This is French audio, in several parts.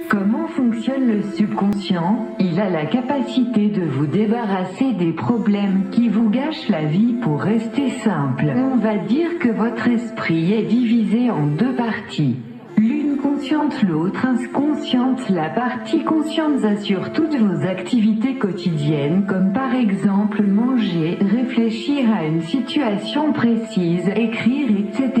Comment fonctionne le subconscient? Il a la capacité de vous débarrasser des problèmes qui vous gâchent la vie pour rester simple. On va dire que votre esprit est divisé en deux parties. L'une consciente, l'autre inconsciente. La partie consciente assure toutes vos activités quotidiennes, comme par exemple manger, réfléchir à une situation précise, écrire, etc.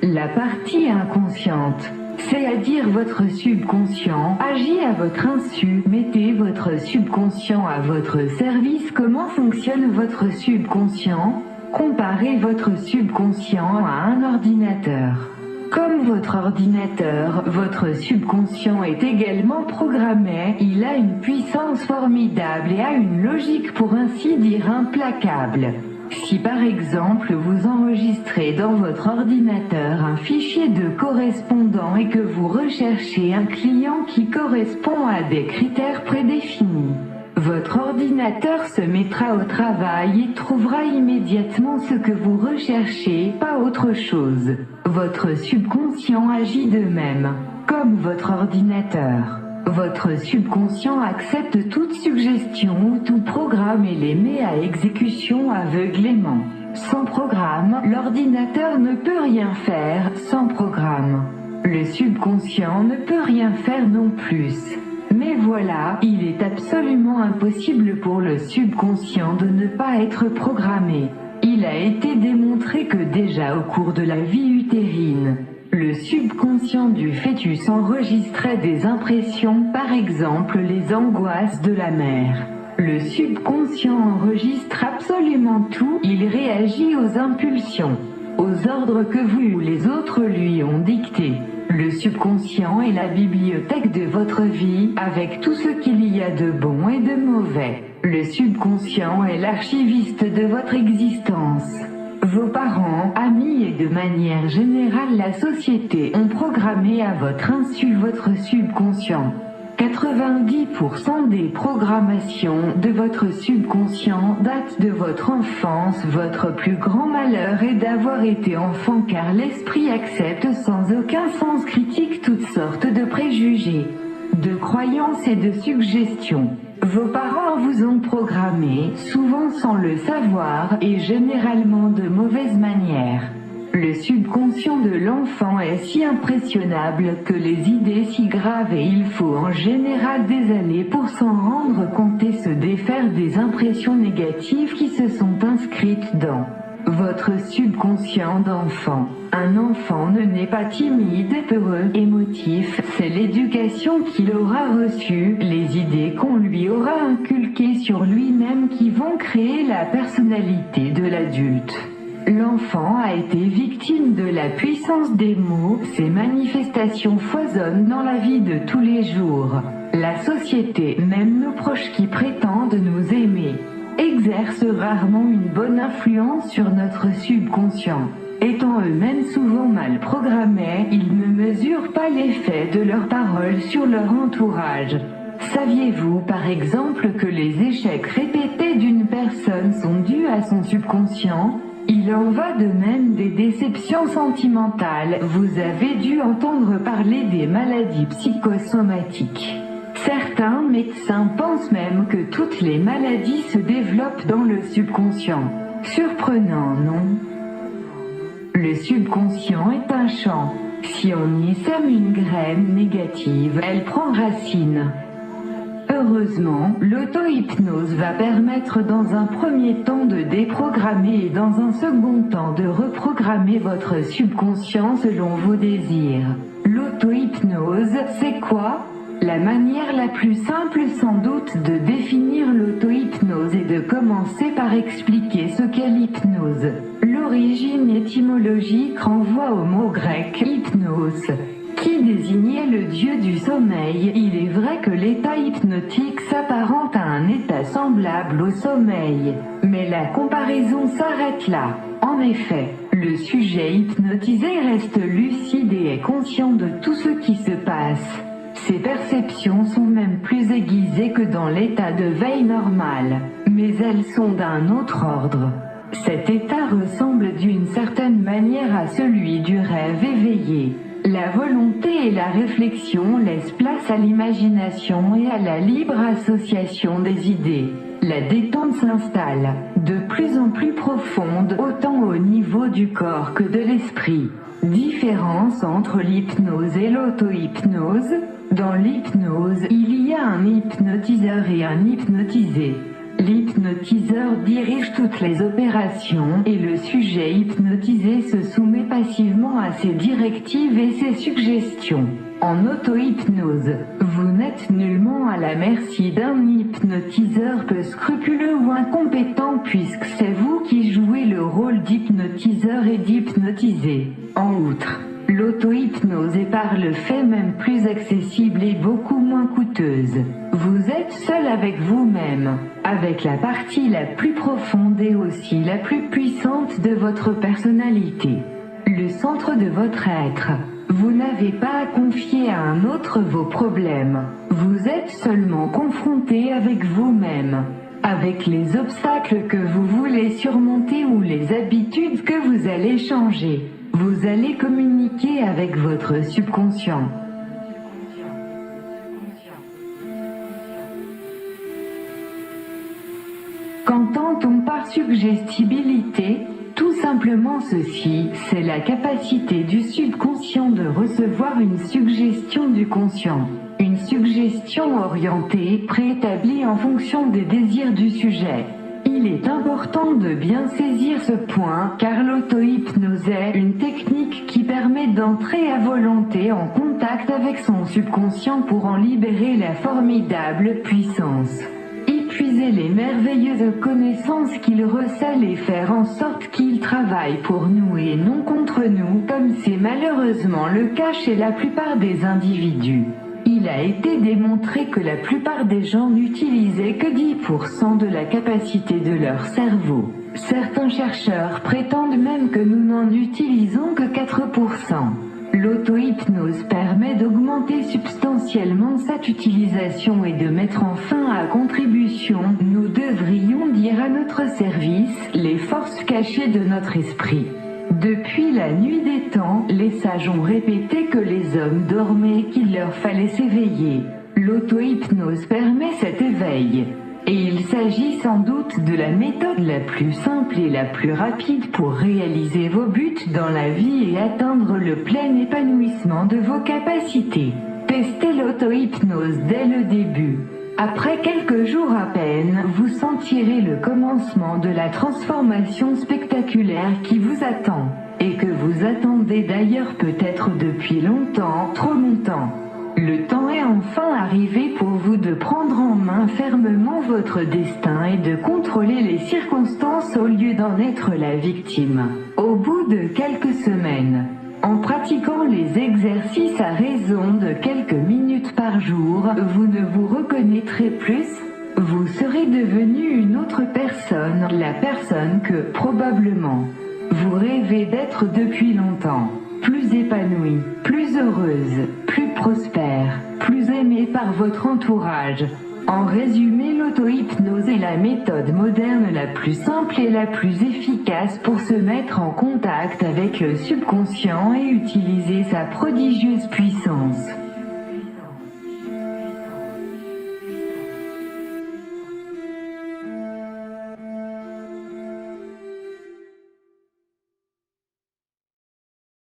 La partie inconsciente, c'est-à-dire votre subconscient, agit à votre insu. Mettez votre subconscient à votre service. Comment fonctionne votre subconscient? Comparez votre subconscient à un ordinateur. Comme votre ordinateur, votre subconscient est également programmé. Il a une puissance formidable et a une logique pour ainsi dire implacable. Si par exemple vous enregistrez dans votre ordinateur un fichier de correspondant et que vous recherchez un client qui correspond à des critères prédéfinis, votre ordinateur se mettra au travail et trouvera immédiatement ce que vous recherchez, pas autre chose. Votre subconscient agit de même, comme votre ordinateur. Votre subconscient accepte toute suggestion ou tout programme et les met à exécution aveuglément. Sans programme, l'ordinateur ne peut rien faire. Sans programme, le subconscient ne peut rien faire non plus. Mais voilà, il est absolument impossible pour le subconscient de ne pas être programmé. Il a été démontré que déjà au cours de la vie utérine, le subconscient du fœtus enregistrait des impressions, par exemple les angoisses de la mère. Le subconscient enregistre absolument tout, il réagit aux impulsions, aux ordres que vous ou les autres lui ont dictés. Le subconscient est la bibliothèque de votre vie, avec tout ce qu'il y a de bon et de mauvais. Le subconscient est l'archiviste de votre existence. Vos parents, amis et de manière générale la société ont programmé à votre insu votre subconscient. 90% des programmations de votre subconscient datent de votre enfance. Votre plus grand malheur est d'avoir été enfant car l'esprit accepte sans aucun sens critique toutes sortes de préjugés, de croyances et de suggestions. Vos parents vous ont programmé, souvent sans le savoir, et généralement de mauvaise manière. Le subconscient de l'enfant est si impressionnable que les idées si graves et il faut en général des années pour s'en rendre compte et se défaire des impressions négatives qui se sont inscrites dans votre subconscient d'enfant. Un enfant ne naît pas timide, peureux, émotif, c'est l'éducation qu'il aura reçue, les idées qu'on lui aura inculquées sur lui-même qui vont créer la personnalité de l'adulte. L'enfant a été victime de la puissance des mots, ces manifestations foisonnent dans la vie de tous les jours. La société, même nos proches qui prétendent nous aimer, exercent rarement une bonne influence sur notre subconscient. Étant eux-mêmes souvent mal programmés, ils ne mesurent pas l'effet de leurs paroles sur leur entourage. Saviez-vous par exemple que les échecs répétés d'une personne sont dus à son subconscient? Il en va de même des déceptions sentimentales. Vous avez dû entendre parler des maladies psychosomatiques. Certains médecins pensent même que toutes les maladies se développent dans le subconscient. Surprenant, non? Le subconscient est un champ. Si on y sème une graine négative, elle prend racine. Heureusement, l'auto-hypnose va permettre dans un premier temps de déprogrammer et dans un second temps de reprogrammer votre subconscient selon vos désirs. L'auto-hypnose, c'est quoi? La manière la plus simple sans doute de définir l'auto-hypnose est de commencer par expliquer ce qu'est l'hypnose. L'origine étymologique renvoie au mot grec hypnos, qui désignait le dieu du sommeil. Il est vrai que l'état hypnotique s'apparente à un état semblable au sommeil, mais la comparaison s'arrête là. En effet, le sujet hypnotisé reste lucide et est conscient de tout ce qui se passe. Ses perceptions sont même plus aiguisées que dans l'état de veille normal, mais elles sont d'un autre ordre. Cet état ressemble d'une certaine manière à celui du rêve éveillé. La volonté et la réflexion laissent place à l'imagination et à la libre association des idées. La détente s'installe, de plus en plus profonde, autant au niveau du corps que de l'esprit. Différence entre l'hypnose et l'auto-hypnose. Dans l'hypnose, il y a un hypnotiseur et un hypnotisé. L'hypnotiseur dirige toutes les opérations et le sujet hypnotisé se soumet passivement à ses directives et ses suggestions. En auto-hypnose, vous n'êtes nullement à la merci d'un hypnotiseur peu scrupuleux ou incompétent puisque c'est vous qui jouez le rôle d'hypnotiseur et d'hypnotisé. En outre, l'auto-hypnose est par le fait même plus accessible et beaucoup moins coûteuse. Vous êtes seul avec vous-même, avec la partie la plus profonde et aussi la plus puissante de votre personnalité. Le centre de votre être. Vous n'avez pas à confier à un autre vos problèmes. Vous êtes seulement confronté avec vous-même, avec les obstacles que vous voulez surmonter ou les habitudes que vous allez changer. Vous allez communiquer avec votre subconscient. Qu'entend-on par suggestibilité ? Tout simplement ceci, c'est la capacité du subconscient de recevoir une suggestion du conscient. Une suggestion orientée, préétablie en fonction des désirs du sujet. Il est important de bien saisir ce point, car l'auto-hypnose est une technique qui permet d'entrer à volonté en contact avec son subconscient pour en libérer la formidable puissance. Puiser les merveilleuses connaissances qu'il recèle et faire en sorte qu'il travaille pour nous et non contre nous, comme c'est malheureusement le cas chez la plupart des individus. Il a été démontré que la plupart des gens n'utilisaient que 10% de la capacité de leur cerveau. Certains chercheurs prétendent même que nous n'en utilisons que 4%. L'auto-hypnose permet d'augmenter substantiellement cette utilisation et de mettre enfin à contribution, nous devrions dire à notre service, les forces cachées de notre esprit. Depuis la nuit des temps, les sages ont répété que les hommes dormaient et qu'il leur fallait s'éveiller. L'auto-hypnose permet cet éveil. Et il s'agit sans doute de la méthode la plus simple et la plus rapide pour réaliser vos buts dans la vie et atteindre le plein épanouissement de vos capacités. Testez l'auto-hypnose dès le début. Après quelques jours à peine, vous sentirez le commencement de la transformation spectaculaire qui vous attend, et que vous attendez d'ailleurs peut-être depuis longtemps, trop longtemps. Le temps est enfin arrivé pour vous de prendre en main fermement votre destin et de contrôler les circonstances au lieu d'en être la victime. Au bout de quelques semaines, en pratiquant les exercices à raison de quelques minutes par jour, vous ne vous reconnaîtrez plus. Vous serez devenu une autre personne, la personne que, probablement, vous rêvez d'être depuis longtemps. Plus épanouie, plus heureuse, plus prospère, plus aimée par votre entourage. En résumé, l'auto-hypnose est la méthode moderne la plus simple et la plus efficace pour se mettre en contact avec le subconscient et utiliser sa prodigieuse puissance.